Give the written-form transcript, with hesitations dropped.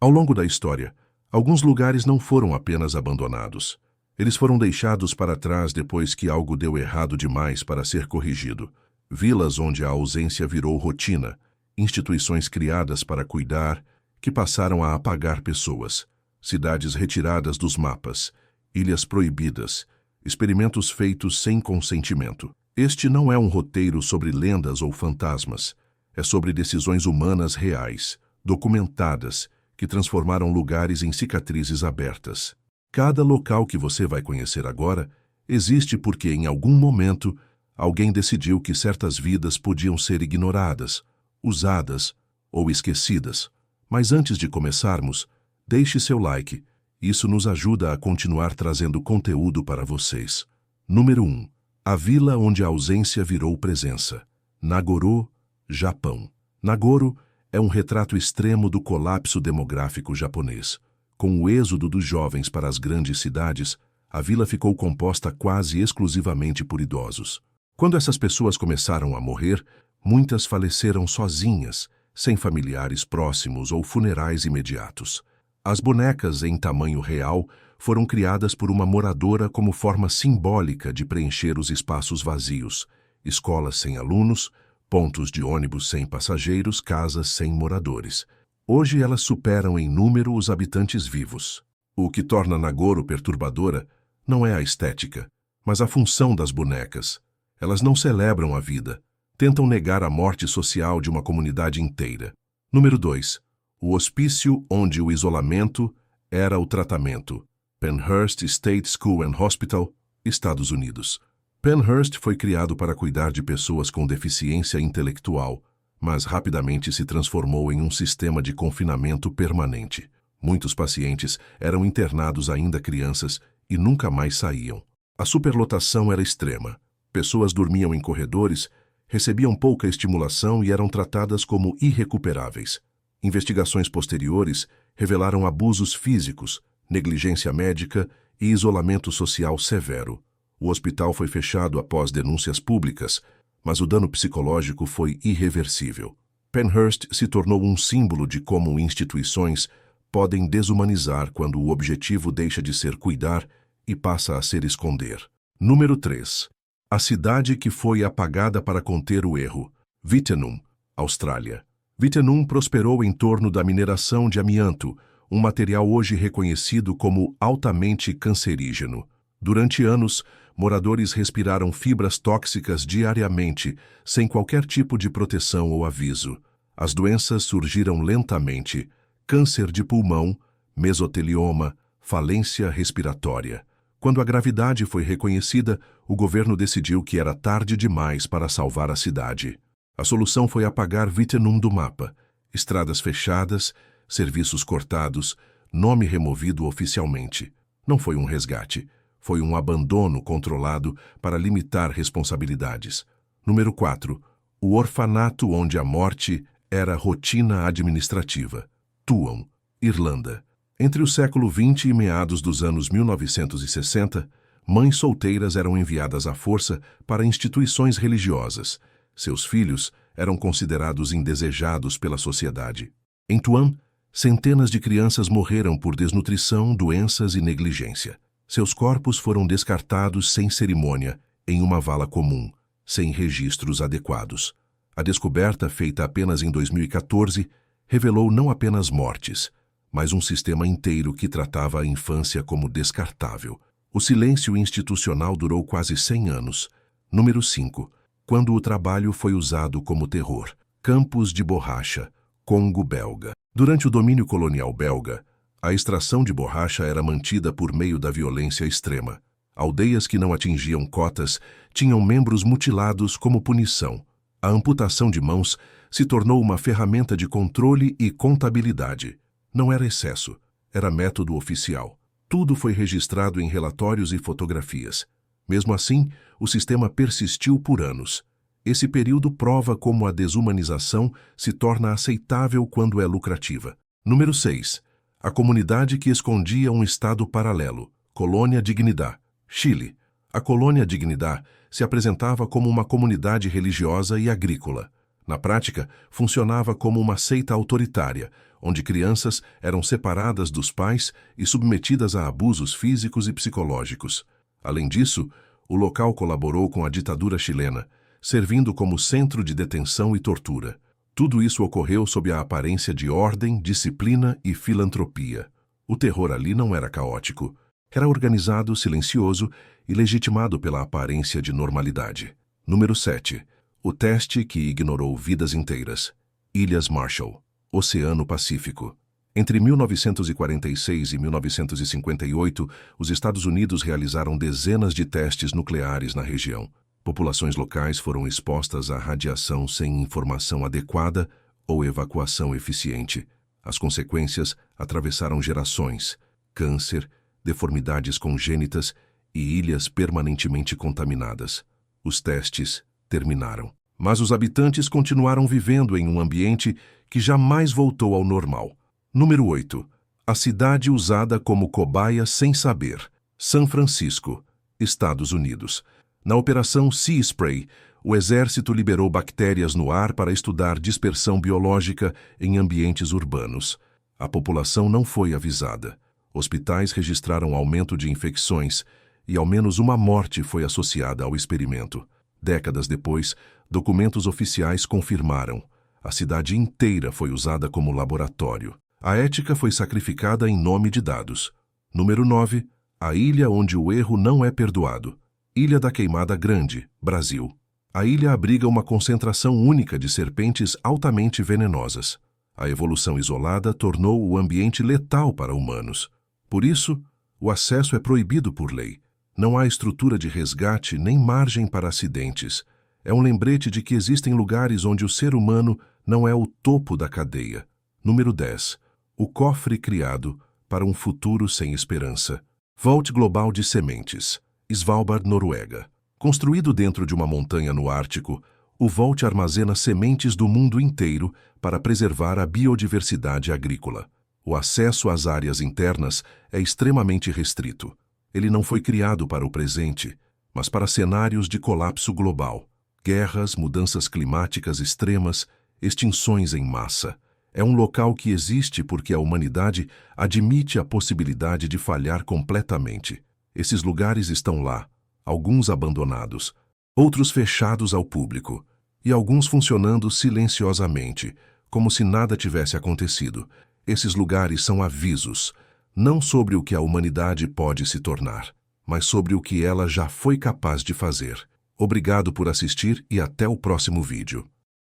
Ao longo da história, alguns lugares não foram apenas abandonados. Eles foram deixados para trás depois que algo deu errado demais para ser corrigido. Vilas onde a ausência virou rotina, instituições criadas para cuidar, que passaram a apagar pessoas, cidades retiradas dos mapas, ilhas proibidas, experimentos feitos sem consentimento. Este não é um roteiro sobre lendas ou fantasmas, é sobre decisões humanas reais, documentadas, que transformaram lugares em cicatrizes abertas. Cada local que você vai conhecer agora existe porque, em algum momento, alguém decidiu que certas vidas podiam ser ignoradas, usadas ou esquecidas. Mas antes de começarmos, deixe seu like. Isso nos ajuda a continuar trazendo conteúdo para vocês. Número 1. A vila onde a ausência virou presença. Nagoro, Japão. Nagoro é um retrato extremo do colapso demográfico japonês. Com o êxodo dos jovens para as grandes cidades, a vila ficou composta quase exclusivamente por idosos. Quando essas pessoas começaram a morrer, muitas faleceram sozinhas, sem familiares próximos ou funerais imediatos. As bonecas em tamanho real foram criadas por uma moradora como forma simbólica de preencher os espaços vazios, escolas sem alunos, pontos de ônibus sem passageiros, casas sem moradores. Hoje elas superam em número os habitantes vivos. O que torna Nagoro perturbadora não é a estética, mas a função das bonecas. Elas não celebram a vida, tentam negar a morte social de uma comunidade inteira. Número 2. O hospício onde o isolamento era o tratamento. Penhurst State School and Hospital, Estados Unidos. Penhurst foi criado para cuidar de pessoas com deficiência intelectual, mas rapidamente se transformou em um sistema de confinamento permanente. Muitos pacientes eram internados ainda crianças e nunca mais saíam. A superlotação era extrema. Pessoas dormiam em corredores, recebiam pouca estimulação e eram tratadas como irrecuperáveis. Investigações posteriores revelaram abusos físicos, negligência médica e isolamento social severo. O hospital foi fechado após denúncias públicas, mas o dano psicológico foi irreversível. Penhurst se tornou um símbolo de como instituições podem desumanizar quando o objetivo deixa de ser cuidar e passa a ser esconder. Número 3. A cidade que foi apagada para conter o erro. Wittenoom, Austrália. Wittenoom prosperou em torno da mineração de amianto, um material hoje reconhecido como altamente cancerígeno. Durante anos, moradores respiraram fibras tóxicas diariamente, sem qualquer tipo de proteção ou aviso. As doenças surgiram lentamente: câncer de pulmão, mesotelioma, falência respiratória. Quando a gravidade foi reconhecida, o governo decidiu que era tarde demais para salvar a cidade. A solução foi apagar Wittenoom do mapa. Estradas fechadas, serviços cortados, nome removido oficialmente. Não foi um resgate. Foi um abandono controlado para limitar responsabilidades. Número 4. O orfanato onde a morte era rotina administrativa. Tuam, Irlanda. Entre o século XX e meados dos anos 1960, mães solteiras eram enviadas à força para instituições religiosas. Seus filhos eram considerados indesejados pela sociedade. Em Tuam, centenas de crianças morreram por desnutrição, doenças e negligência. Seus corpos foram descartados sem cerimônia, em uma vala comum, sem registros adequados. A descoberta, feita apenas em 2014, revelou não apenas mortes, mas um sistema inteiro que tratava a infância como descartável. O silêncio institucional durou quase 100 anos. Número 5. Quando o trabalho foi usado como terror. Campos de borracha, Congo belga. Durante o domínio colonial belga, a extração de borracha era mantida por meio da violência extrema. Aldeias que não atingiam cotas tinham membros mutilados como punição. A amputação de mãos se tornou uma ferramenta de controle e contabilidade. Não era excesso, era método oficial. Tudo foi registrado em relatórios e fotografias. Mesmo assim, o sistema persistiu por anos. Esse período prova como a desumanização se torna aceitável quando é lucrativa. Número 6. A comunidade que escondia um estado paralelo. Colônia Dignidad, Chile. A Colônia Dignidad se apresentava como uma comunidade religiosa e agrícola. Na prática, funcionava como uma seita autoritária, onde crianças eram separadas dos pais e submetidas a abusos físicos e psicológicos. Além disso, o local colaborou com a ditadura chilena, servindo como centro de detenção e tortura. Tudo isso ocorreu sob a aparência de ordem, disciplina e filantropia. O terror ali não era caótico. Era organizado, silencioso e legitimado pela aparência de normalidade. Número 7. O teste que ignorou vidas inteiras. Ilhas Marshall, Oceano Pacífico. Entre 1946 e 1958, os Estados Unidos realizaram dezenas de testes nucleares na região. Populações locais foram expostas à radiação sem informação adequada ou evacuação eficiente. As consequências atravessaram gerações: câncer, deformidades congênitas e ilhas permanentemente contaminadas. Os testes terminaram. Mas os habitantes continuaram vivendo em um ambiente que jamais voltou ao normal. Número 8. A cidade usada como cobaia sem saber. São Francisco, Estados Unidos. Na Operação Sea Spray, o exército liberou bactérias no ar para estudar dispersão biológica em ambientes urbanos. A população não foi avisada. Hospitais registraram aumento de infecções e ao menos uma morte foi associada ao experimento. Décadas depois, documentos oficiais confirmaram: a cidade inteira foi usada como laboratório. A ética foi sacrificada em nome de dados. Número 9. A ilha onde o erro não é perdoado. Ilha da Queimada Grande, Brasil. A ilha abriga uma concentração única de serpentes altamente venenosas. A evolução isolada tornou o ambiente letal para humanos. Por isso, o acesso é proibido por lei. Não há estrutura de resgate nem margem para acidentes. É um lembrete de que existem lugares onde o ser humano não é o topo da cadeia. Número 10. O cofre criado para um futuro sem esperança. Vault Global de Sementes. Svalbard, Noruega. Construído dentro de uma montanha no Ártico, o Vault armazena sementes do mundo inteiro para preservar a biodiversidade agrícola. O acesso às áreas internas é extremamente restrito. Ele não foi criado para o presente, mas para cenários de colapso global. Guerras, mudanças climáticas extremas, extinções em massa. É um local que existe porque a humanidade admite a possibilidade de falhar completamente. Esses lugares estão lá, alguns abandonados, outros fechados ao público, e alguns funcionando silenciosamente, como se nada tivesse acontecido. Esses lugares são avisos, não sobre o que a humanidade pode se tornar, mas sobre o que ela já foi capaz de fazer. Obrigado por assistir e até o próximo vídeo.